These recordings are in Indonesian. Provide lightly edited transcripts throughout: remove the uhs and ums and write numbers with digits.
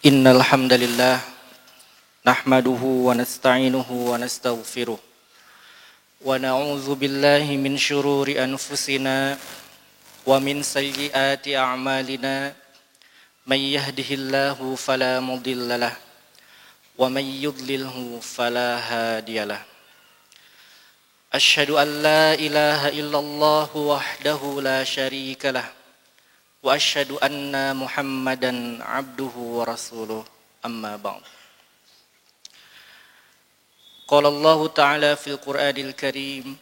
Innal hamdalillah nahmaduhu wa nasta'inuhu wa nastaghfiruh wa na'udzu billahi min syururi anfusina wa min sayyiati a'malina may yahdihillahu fala mudhillalah wa may yudlilhu fala hadiyalah. Asyhadu an la ilaha illallah wahdahu la syarikalah wa asyhadu anna Muhammadan abduhu wa rasuluh, amma ba'd. Qala Allah ta'ala fil Qur'anil Karim,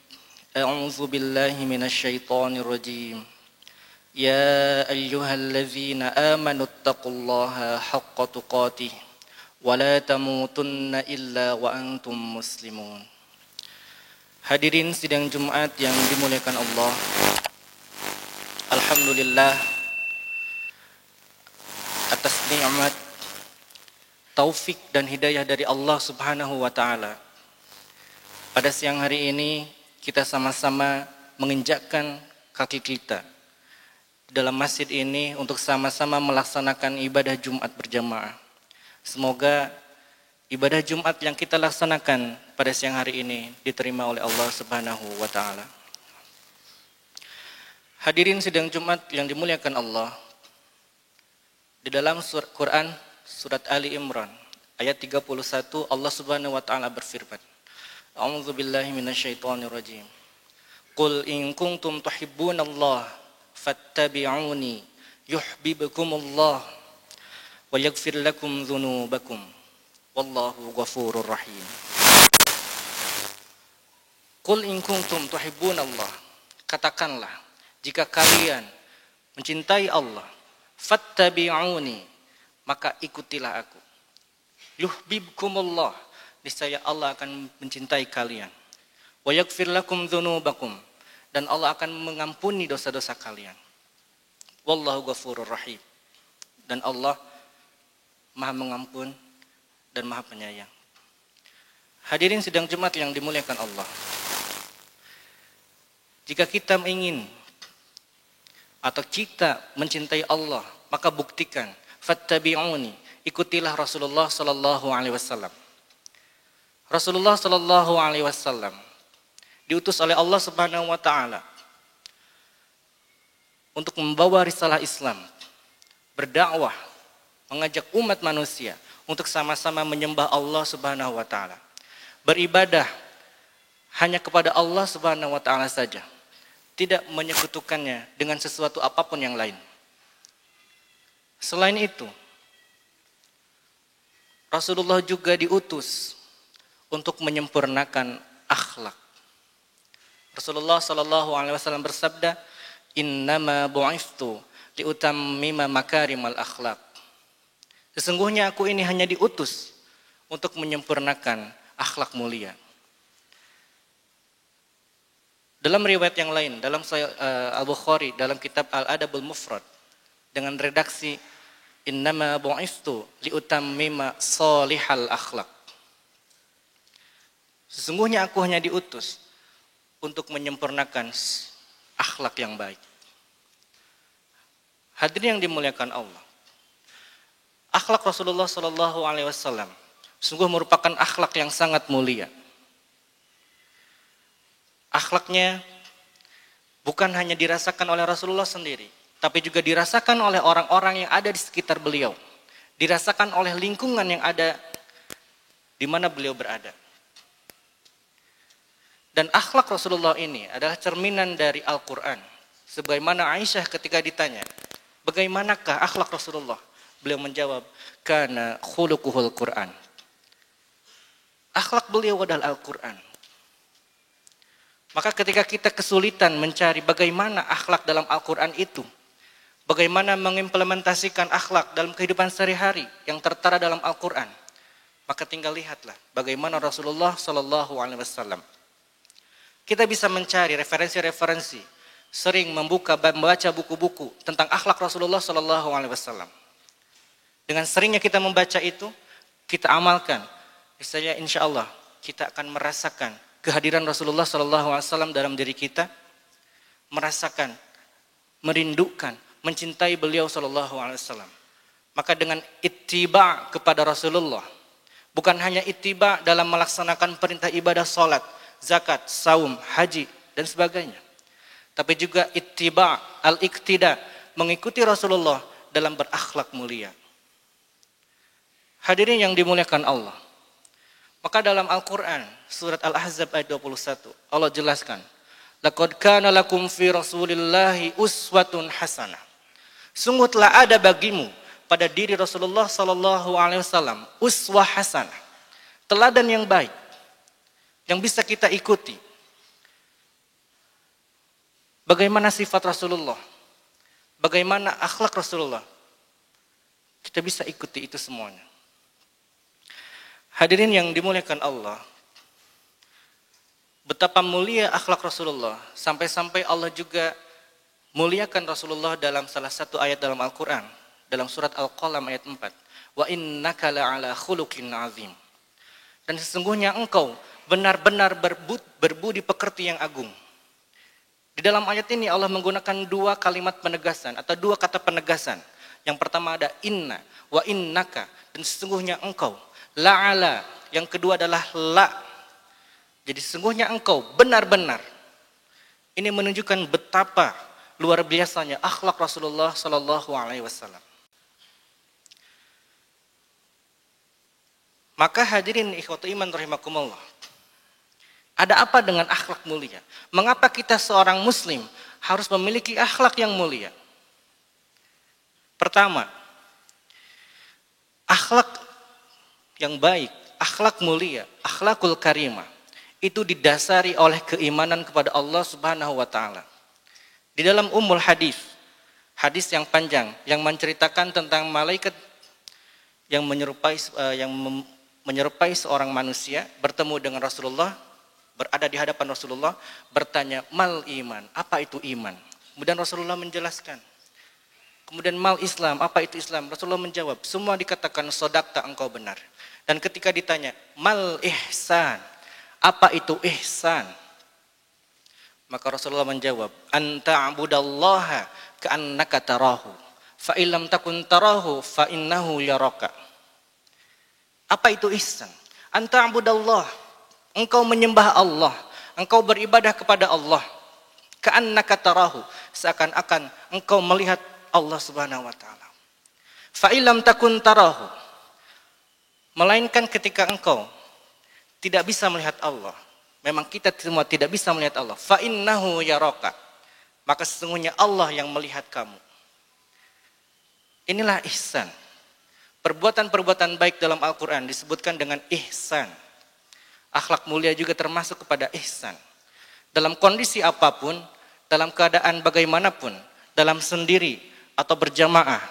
a'udzu billahi minasy syaithanir rajim. Ya ayyuhalladzina amanu taqullaha haqqa tuqatih wa la tamutunna illa wa antum muslimun. Hadirin sidang Jumat yang dimuliakan Allah, alhamdulillah atas nikmat, taufik dan hidayah dari Allah Subhanahu wa taala. Pada siang hari ini kita sama-sama menginjakkan kaki kita dalam masjid ini untuk sama-sama melaksanakan ibadah Jumat berjamaah. Semoga ibadah Jumat yang kita laksanakan pada siang hari ini diterima oleh Allah Subhanahu wa taala. Hadirin sidang Jumat yang dimuliakan Allah, di dalam Quran surat Ali Imran ayat 31 Allah Subhanahu wa taala berfirman, A'udzu billahi minasyaitonir rajim. Qul in kuntum tuhibbunallaha fattabi'uni yuhibbukumullah wa yaghfir lakum dzunubakum wallahu ghafurur rahim. Qul in kuntum tuhibbunallah, katakanlah jika kalian mencintai Allah, fattabi'uni, maka ikutilah aku. Yuhibbukumullah, niscaya Allah akan mencintai kalian. Wa yaghfir lakum dzunubakum, dan Allah akan mengampuni dosa-dosa kalian. Wallahu ghafurur rahim, dan Allah Maha mengampun dan Maha penyayang. Hadirin sidang Jumat yang dimuliakan Allah, jika kita ingin atau kita mencintai Allah, maka buktikan, fattabi'uni, ikutilah Rasulullah sallallahu alaihi wasallam. Rasulullah sallallahu alaihi wasallam diutus oleh Allah Subhanahu wa taala untuk membawa risalah Islam, berdakwah, mengajak umat manusia untuk sama-sama menyembah Allah Subhanahu wa taala, beribadah hanya kepada Allah Subhanahu wa taala saja, tidak menyekutukannya dengan sesuatu apapun yang lain. Selain itu, Rasulullah juga diutus untuk menyempurnakan akhlak. Rasulullah sallallahu alaihi wasallam bersabda, "Innama bu'ithtu liutammima makarimal akhlak." Sesungguhnya aku ini hanya diutus untuk menyempurnakan akhlak mulia. Dalam riwayat yang lain, dalam Al-Bukhari, dalam kitab Al-Adabul Mufrad, dengan redaksi innama bu'ithtu liutammima salihal akhlak. Sesungguhnya aku hanya diutus untuk menyempurnakan akhlak yang baik. Hadirin yang dimuliakan Allah, akhlak Rasulullah sallallahu alaihi wasallam sungguh merupakan akhlak yang sangat mulia. Akhlaknya bukan hanya dirasakan oleh Rasulullah sendiri, tapi juga dirasakan oleh orang-orang yang ada di sekitar beliau, dirasakan oleh lingkungan yang ada di mana beliau berada. Dan akhlak Rasulullah ini adalah cerminan dari Al-Quran. Sebagaimana Aisyah ketika ditanya, bagaimanakah akhlak Rasulullah? Beliau menjawab, kana khuluquhul Quran. Akhlak beliau adalah Al-Quran. Maka ketika kita kesulitan mencari bagaimana akhlak dalam Al-Quran itu, bagaimana mengimplementasikan akhlak dalam kehidupan sehari-hari yang tertera dalam Al-Quran, maka tinggal lihatlah bagaimana Rasulullah sallallahu alaihi wasallam. Kita bisa mencari referensi-referensi, sering membaca buku-buku tentang akhlak Rasulullah sallallahu alaihi wasallam. Dengan seringnya kita membaca itu, kita amalkan, misalnya insyaallah kita akan merasakan kehadiran Rasulullah sallallahu alaihi wasallam dalam diri kita, merasakan, merindukan, mencintai beliau sallallahu alaihi wasallam. Maka dengan ittiba kepada Rasulullah, bukan hanya ittiba dalam melaksanakan perintah ibadah salat, zakat, saum, haji dan sebagainya, tapi juga ittiba al-iktida, mengikuti Rasulullah dalam berakhlak mulia. Hadirin yang dimuliakan Allah, maka dalam Al-Quran surat Al-Ahzab ayat 21 Allah jelaskan, laqad kana lakum fi rasulillahi uswatun hasanah. Sungguh telah ada bagimu pada diri Rasulullah sallallahu alaihi wasallam uswah hasanah, teladan yang baik yang bisa kita ikuti. Bagaimana sifat Rasulullah? Bagaimana akhlak Rasulullah? Kita bisa ikuti itu semuanya. Hadirin yang dimuliakan Allah, betapa mulia akhlak Rasulullah, sampai-sampai Allah juga muliakan Rasulullah dalam salah satu ayat dalam Al-Quran, dalam surat Al-Qalam ayat 4. Wa innaka la'ala khuluqin azim. Dan sesungguhnya engkau benar-benar berbudi pekerti yang agung. Di dalam ayat ini Allah menggunakan dua kalimat penegasan atau dua kata penegasan. Yang pertama ada inna, wa innaka, dan sesungguhnya engkau. La'ala, yang kedua adalah la. Jadi sesungguhnya engkau benar-benar. Ini menunjukkan betapa luar biasanya akhlak Rasulullah sallallahu alaihi wasallam. Maka hadirin ikhwatu iman rahimakumullah, ada apa dengan akhlak mulia? Mengapa kita seorang muslim harus memiliki akhlak yang mulia? Pertama, akhlak yang baik, akhlak mulia, akhlakul karimah, itu didasari oleh keimanan kepada Allah Subhanahu wa taala. Di dalam Ummul Hadis, hadis yang panjang yang menceritakan tentang malaikat yang menyerupai seorang manusia bertemu dengan Rasulullah, berada di hadapan Rasulullah, bertanya, "Mal iman?" Apa itu iman? Kemudian Rasulullah menjelaskan. Kemudian mal Islam, apa itu Islam? Rasulullah menjawab, semua dikatakan sodakta, engkau benar. Dan ketika ditanya, "Mal ihsan?" Apa itu ihsan? Maka Rasulullah menjawab, anta abudallaha ka'annaka tarahu, fa illam takun tarahu fa innahu yaraka. Apa itu ihsan? Anta abudallah, engkau menyembah Allah, engkau beribadah kepada Allah, ka'annaka tarahu, seakan-akan engkau melihat Allah Subhanahu wa taala. Fa illam takun tarahu, melainkan ketika engkau tidak bisa melihat Allah. Memang kita semua tidak bisa melihat Allah. Fa innahu yaraka. Maka sesungguhnya Allah yang melihat kamu. Inilah ihsan. Perbuatan-perbuatan baik dalam Al-Quran disebutkan dengan ihsan. Akhlak mulia juga termasuk kepada ihsan. Dalam kondisi apapun, dalam keadaan bagaimanapun, dalam sendiri atau berjamaah,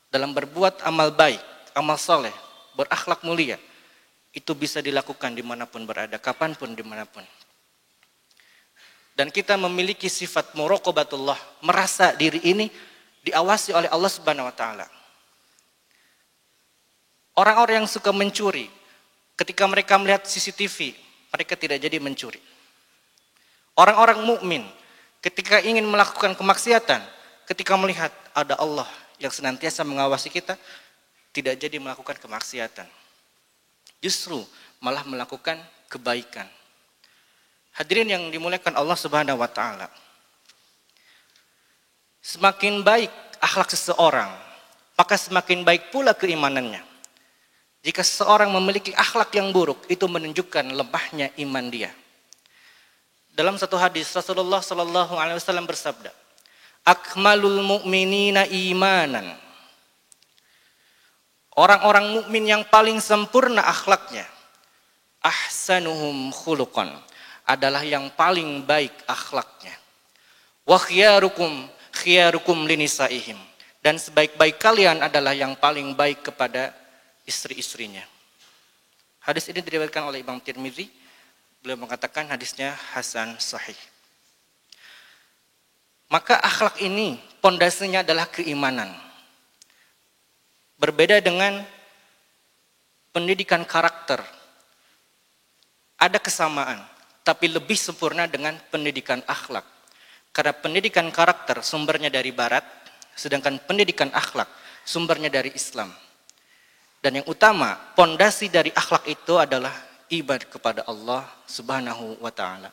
dalam berbuat amal baik, amal soleh, berakhlak mulia, itu bisa dilakukan dimanapun berada, kapanpun, dimanapun. Dan kita memiliki sifat muraqabatullah, merasa diri ini diawasi oleh Allah Subhanahu wa taala. Orang-orang yang suka mencuri, ketika mereka melihat CCTV, mereka tidak jadi mencuri. Orang-orang mukmin, ketika ingin melakukan kemaksiatan, ketika melihat ada Allah yang senantiasa mengawasi kita, tidak jadi melakukan kemaksiatan. Justru malah melakukan kebaikan. Hadirin yang dimuliakan Allah Subhanahu wa taala. Semakin baik akhlak seseorang, maka semakin baik pula keimanannya. Jika seseorang memiliki akhlak yang buruk, itu menunjukkan lemahnya iman dia. Dalam satu hadis Rasulullah sallallahu alaihi wasallam bersabda, "Akmalul mu'minina imanan." Orang-orang mukmin yang paling sempurna akhlaknya, ahsanuhum khuluqan, adalah yang paling baik akhlaknya. Wa khiyarukum linisaihim, dan sebaik-baik kalian adalah yang paling baik kepada istri-istrinya. Hadis ini diriwayatkan oleh Imam Tirmizi. Beliau mengatakan hadisnya hasan sahih. Maka akhlak ini pondasinya adalah keimanan. Berbeda dengan pendidikan karakter. Ada kesamaan, tapi lebih sempurna dengan pendidikan akhlak. Karena pendidikan karakter sumbernya dari barat, sedangkan pendidikan akhlak sumbernya dari Islam. Dan yang utama, pondasi dari akhlak itu adalah ibadah kepada Allah Subhanahu wa taala.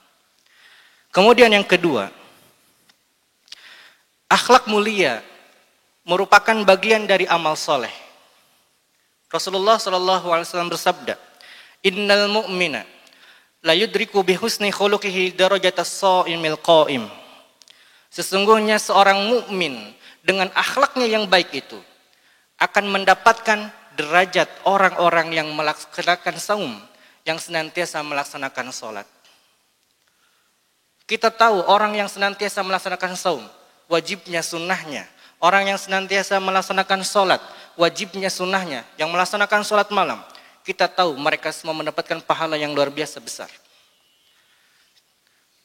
Kemudian yang kedua, akhlak mulia merupakan bagian dari amal soleh. Rasulullah SAW bersabda, "Innal mu'mina la yudriku bihusni khuluqihi darajatas sha'imil qa'im." Sesungguhnya seorang mukmin dengan akhlaknya yang baik itu akan mendapatkan derajat orang-orang yang melaksanakan saum, yang senantiasa melaksanakan sholat. Kita tahu orang yang senantiasa melaksanakan saum, wajibnya sunnahnya. Orang yang senantiasa melaksanakan sholat, wajibnya sunnahnya. Yang melaksanakan sholat malam, kita tahu mereka semua mendapatkan pahala yang luar biasa besar.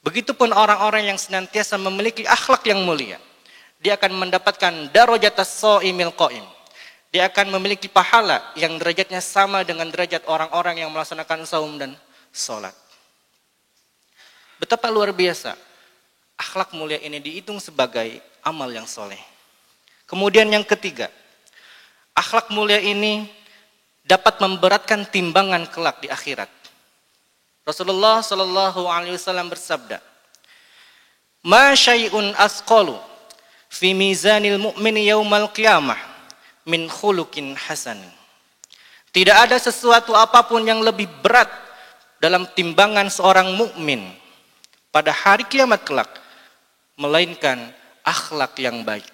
Begitupun orang-orang yang senantiasa memiliki akhlak yang mulia, dia akan mendapatkan darajatas sha'imil qa'im. Dia akan memiliki pahala yang derajatnya sama dengan derajat orang-orang yang melaksanakan saum dan sholat. Betapa luar biasa akhlak mulia ini dihitung sebagai amal yang soleh. Kemudian yang ketiga, akhlak mulia ini dapat memberatkan timbangan kelak di akhirat. Rasulullah SAW bersabda, "Ma syai'un asqalu fi mizanil mu'mini yaumal qiyamah min khuluqin hasan." Tidak ada sesuatu apapun yang lebih berat dalam timbangan seorang mukmin pada hari kiamat kelak melainkan akhlak yang baik.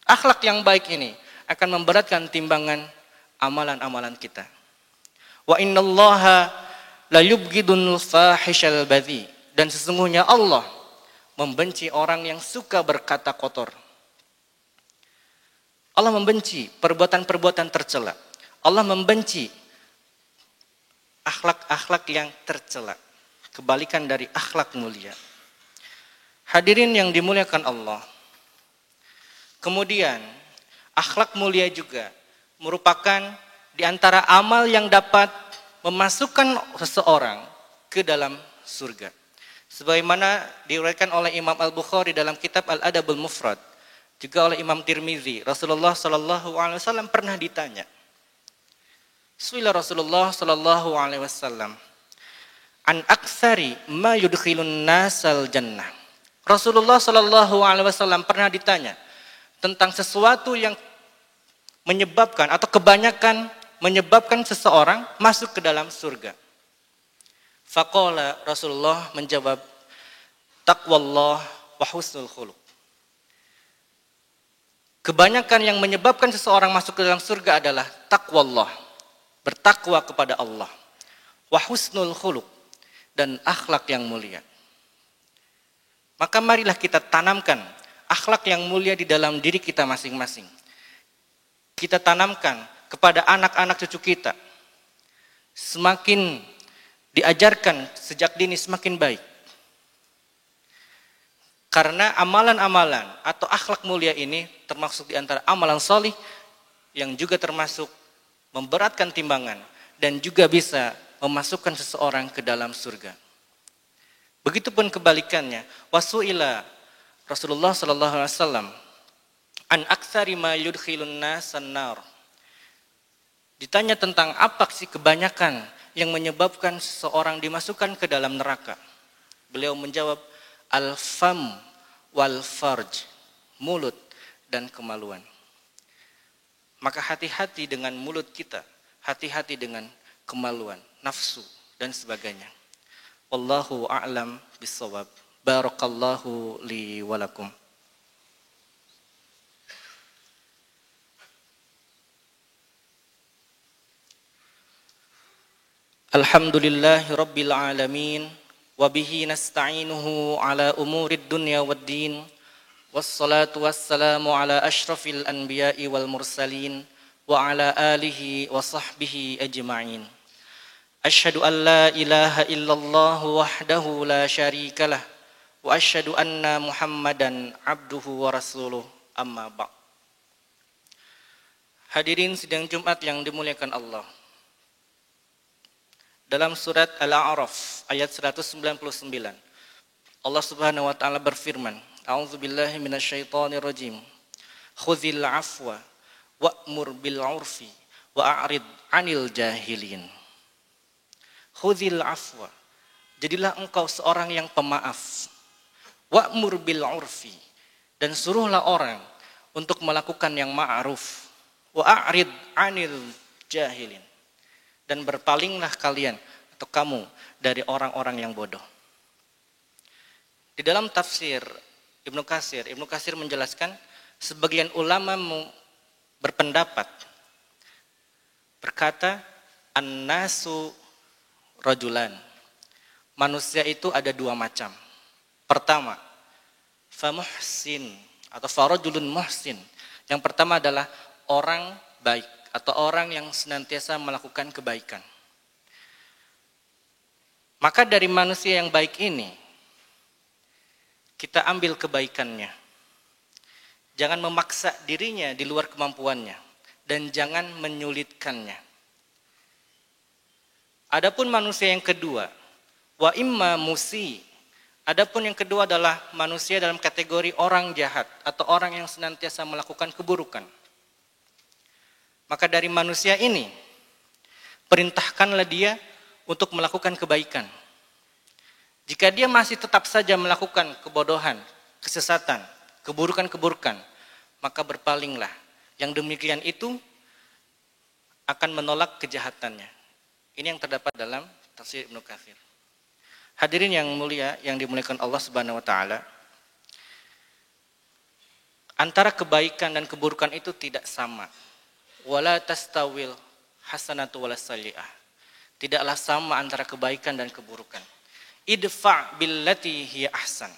Akhlak yang baik ini akan memberatkan timbangan amalan-amalan kita. Wa innallaha la yubghidul fahishal badhi, dan sesungguhnya Allah membenci orang yang suka berkata kotor. Allah membenci perbuatan-perbuatan tercela. Allah membenci akhlak-akhlak yang tercela. Kebalikan dari akhlak mulia. Hadirin yang dimuliakan Allah. Kemudian akhlak mulia juga merupakan di antara amal yang dapat memasukkan seseorang ke dalam surga. Sebagaimana diriwayatkan oleh Imam Al-Bukhari dalam kitab Al-Adabul Mufrad, juga oleh Imam Tirmizi, Rasulullah SAW pernah ditanya. Suila Rasulullah SAW an aksari ma yudkhilun nasal jannah. Rasulullah SAW pernah ditanya tentang sesuatu yang menyebabkan atau kebanyakan menyebabkan seseorang masuk ke dalam surga. Faqala, Rasulullah menjawab, taqwallah wa husnul khuluq. Kebanyakan yang menyebabkan seseorang masuk ke dalam surga adalah taqwallah, bertakwa kepada Allah, wa husnul khuluq, dan akhlak yang mulia. Maka marilah kita tanamkan akhlak yang mulia di dalam diri kita masing-masing. Kita tanamkan kepada anak-anak cucu kita. Semakin diajarkan sejak dini semakin baik. Karena amalan-amalan atau akhlak mulia ini termasuk di antara amalan solih yang juga termasuk memberatkan timbangan dan juga bisa memasukkan seseorang ke dalam surga. Begitupun kebalikannya, wasuila Rasulullah SAW an aktsari ma yudkhilun nasan nar. Ditanya tentang apa sih kebanyakan yang menyebabkan seseorang dimasukkan ke dalam neraka. Beliau menjawab, al-fam wal farj, mulut dan kemaluan. Maka hati-hati dengan mulut kita, hati-hati dengan kemaluan, nafsu dan sebagainya. Wallahu a'lam bissawab. Barakallahu li wa lakum. Alhamdulillahi rabbil alamin, wa bihi nasta'inuhu ala umurid dunya waddin, wassalatu wassalamu ala ashrafil anbiya'i wal mursalin, wa ala alihi wa sahbihi ajma'in. Asyhadu an la ilaha illallah wahdahu la syarikalah, wa asyhadu anna Muhammadan abduhu wa rasuluh, amma ba'd. Hadirin sidang Jumat yang dimuliakan Allah. Dalam surat Al-A'raf ayat 199, Allah Subhanahu wa taala berfirman, A'udzubillahi minasyaitonir rajim. Khudhil afwa wa'mur bil 'urfi wa'rid 'anil jahilin. Khudhil afwa. Jadilah engkau seorang yang pemaaf. Wa'mur bil 'urfi, dan suruhlah orang untuk melakukan yang ma'ruf. Wa'rid 'anil jahilin, dan berpalinglah kalian atau kamu dari orang-orang yang bodoh. Di dalam tafsir Ibnu Katsir menjelaskan, sebagian ulama berpendapat, berkata, an-nasu rajulan. Manusia itu ada dua macam. Pertama, famuhsin atau farajulun muhsin. Yang pertama adalah orang baik atau orang yang senantiasa melakukan kebaikan. Maka dari manusia yang baik ini, kita ambil kebaikannya. Jangan memaksa dirinya di luar kemampuannya, dan jangan menyulitkannya. Adapun manusia yang kedua, wa imma musi. Adapun yang kedua adalah manusia dalam kategori orang jahat atau orang yang senantiasa melakukan keburukan. Maka dari manusia ini, perintahkanlah dia untuk melakukan kebaikan. Jika dia masih tetap saja melakukan kebodohan, kesesatan, keburukan-keburukan, maka berpalinglah. Yang demikian itu akan menolak kejahatannya. Ini yang terdapat dalam tafsir Ibnu Katsir. Hadirin yang mulia, yang dimuliakan Allah Subhanahu wa taala, antara kebaikan dan keburukan itu tidak sama. Wala tastawil hasanatu walas sayyi'ah. Tidaklah sama antara kebaikan dan keburukan. Idfa billati hiya ahsan.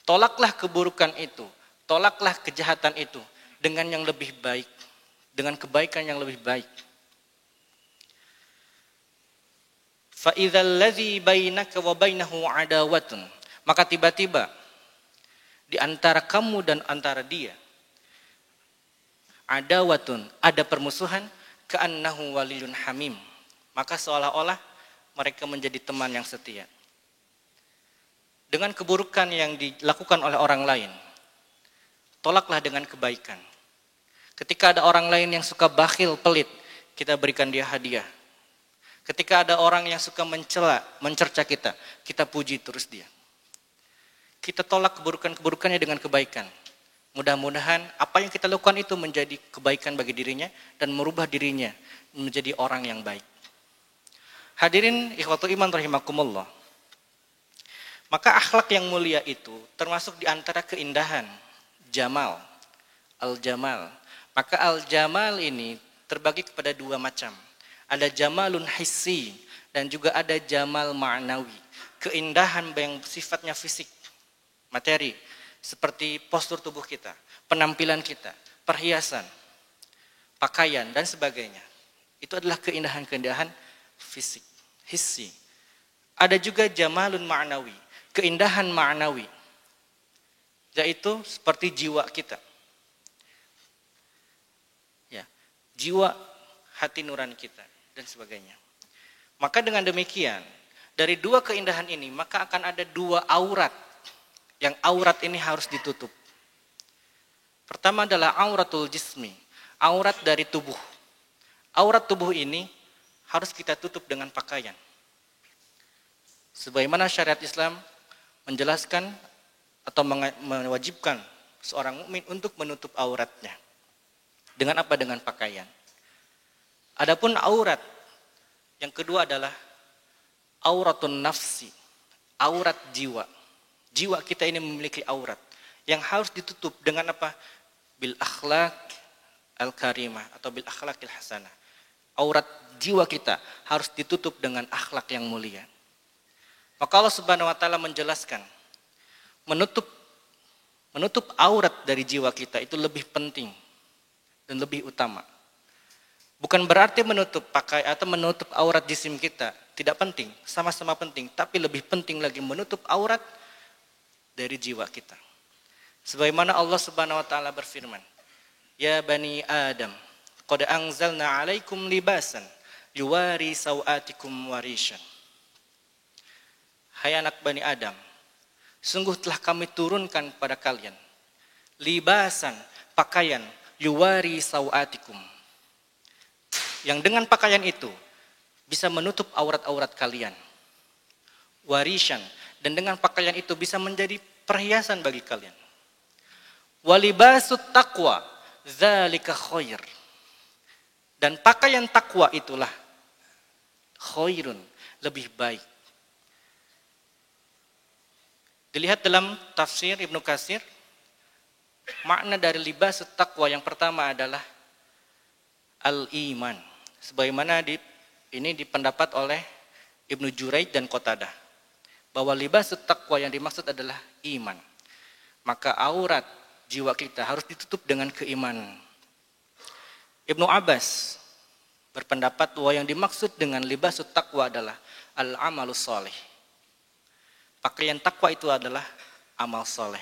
Tolaklah keburukan itu, tolaklah kejahatan itu dengan yang lebih baik, dengan kebaikan yang lebih baik. Fa idzal ladzi bainaka wa bainahu adawatun, maka tiba-tiba di antara kamu dan antara dia adawatun, ada permusuhan, ka'annahu waliyun hamim, maka seolah-olah mereka menjadi teman yang setia. Dengan keburukan yang dilakukan oleh orang lain, tolaklah dengan kebaikan. Ketika ada orang lain yang suka bakhil, pelit, kita berikan dia hadiah. Ketika ada orang yang suka mencela, mencerca kita, kita puji terus dia. Kita tolak keburukan-keburukannya dengan kebaikan. Mudah-mudahan apa yang kita lakukan itu menjadi kebaikan bagi dirinya dan merubah dirinya menjadi orang yang baik. Hadirin ikhwatul iman rahimakumullah. Maka akhlak yang mulia itu termasuk di antara keindahan, jamal, al-jamal. Maka al-jamal ini terbagi kepada dua macam. Ada jamalun hissi dan juga ada jamal ma'nawi. Keindahan yang sifatnya fisik, materi, seperti postur tubuh kita, penampilan kita, perhiasan, pakaian dan sebagainya. Itu adalah keindahan-keindahan fisik, hissi. Ada juga jamalun ma'nawi, keindahan ma'nawi, yaitu seperti jiwa kita. Ya, jiwa, hati nurani kita dan sebagainya. Maka dengan demikian, dari dua keindahan ini, maka akan ada dua aurat. Yang aurat ini harus ditutup. Pertama adalah auratul jismi, aurat dari tubuh. Aurat tubuh ini harus kita tutup dengan pakaian. Sebagaimana syariat Islam menjelaskan atau mewajibkan seorang mukmin untuk menutup auratnya. Dengan apa? Dengan pakaian. Adapun aurat yang kedua adalah auratun nafsi, aurat jiwa. Jiwa kita ini memiliki aurat yang harus ditutup dengan apa? Bil akhlak al-karimah atau bil akhlakil hasanah. Aurat jiwa kita harus ditutup dengan akhlak yang mulia. Maka Allah Subhanahu wa taala menjelaskan menutup aurat dari jiwa kita itu lebih penting dan lebih utama. Bukan berarti menutup pakai atau menutup aurat jisim kita tidak penting, sama-sama penting, tapi lebih penting lagi menutup aurat dari jiwa kita. Sebagaimana Allah Subhanahu wa taala berfirman, "Ya bani Adam, qad anzalna 'alaikum libasan yuwari sawatikum warishan." Hai anak Bani Adam, sungguh telah kami turunkan pada kalian libasan, pakaian, yuwari sawatikum. Yang dengan pakaian itu bisa menutup aurat-aurat kalian. Warishan, dan dengan pakaian itu bisa menjadi perhiasan bagi kalian. Walibasut taqwa dzalika khair. Dan pakaian takwa itulah khairun, lebih baik. Dilihat dalam tafsir Ibnu Katsir, makna dari libasut taqwa yang pertama adalah al-iman. Sebagaimana ini dipendapat oleh Ibnu Juraij dan Qatadah, bahwa libasut taqwa yang dimaksud adalah iman. Maka aurat jiwa kita harus ditutup dengan keimanan. Ibnu Abbas berpendapat bahwa yang dimaksud dengan libasut taqwa adalah al-amalus soleh. Pakaian takwa itu adalah amal soleh.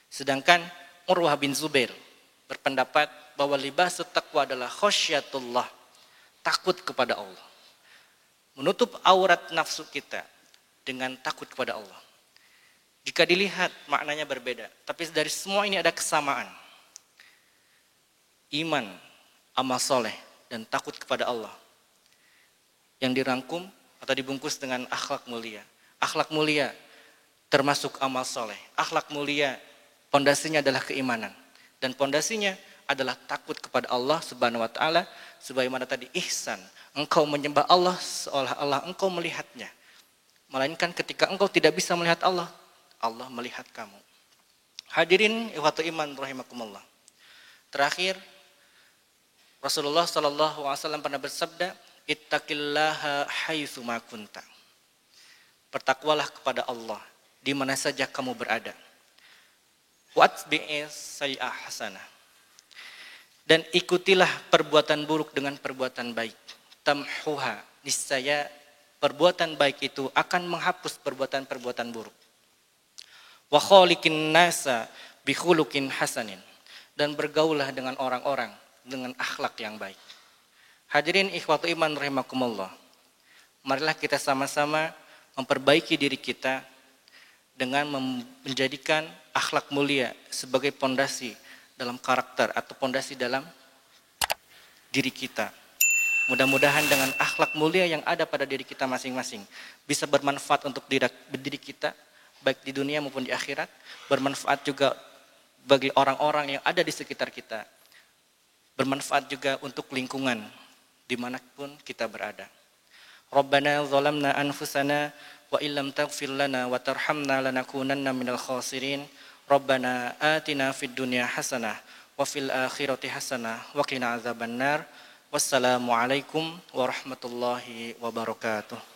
Sedangkan Urwah bin Zubair berpendapat bahwa libasut taqwa adalah khasyatullah, takut kepada Allah. Menutup aurat nafsu kita dengan takut kepada Allah. Jika dilihat maknanya berbeda, tapi dari semua ini ada kesamaan. Iman, amal soleh, dan takut kepada Allah. Yang dirangkum atau dibungkus dengan akhlak mulia. Akhlak mulia termasuk amal soleh. Akhlak mulia pondasinya adalah keimanan. Dan pondasinya adalah takut kepada Allah Subhanahu wa taala, sebagaimana tadi ihsan. Engkau menyembah Allah seolah-olah engkau melihatnya. Melainkan ketika engkau tidak bisa melihat Allah, Allah melihat kamu. Hadirin ikhwatul iman rahimakumullah. Terakhir, Rasulullah sallallahu alaihi wasallam pernah bersabda, ittaqillaha haitsu ma kunta. Bertakwalah kepada Allah di mana saja kamu berada. Watbi'is sayyi'ah hasanah. Dan ikutilah perbuatan buruk dengan perbuatan baik. Tamhuha, niscaya perbuatan baik itu akan menghapus perbuatan-perbuatan buruk. Wa khaliqin nasa bi khuluqin hasanin. Dan bergaulah dengan orang-orang dengan akhlak yang baik. Hadirin ikhwatu iman rahimakumullah. Marilah kita sama-sama memperbaiki diri kita dengan menjadikan akhlak mulia sebagai pondasi dalam karakter atau pondasi dalam diri kita. Mudah-mudahan dengan akhlak mulia yang ada pada diri kita masing-masing bisa bermanfaat untuk diri kita, baik di dunia maupun di akhirat, bermanfaat juga bagi orang-orang yang ada di sekitar kita, bermanfaat juga untuk lingkungan dimanapun kita berada. Rabbana zalamna anfusana wa illam taghfir lana wa tarhamna lanakunanna minal khasirin. Rabbana atina fid dunya hasanah wa fil akhirati hasanah wa qina azabannar. Wassalamualaikum warahmatullahi wabarakatuh.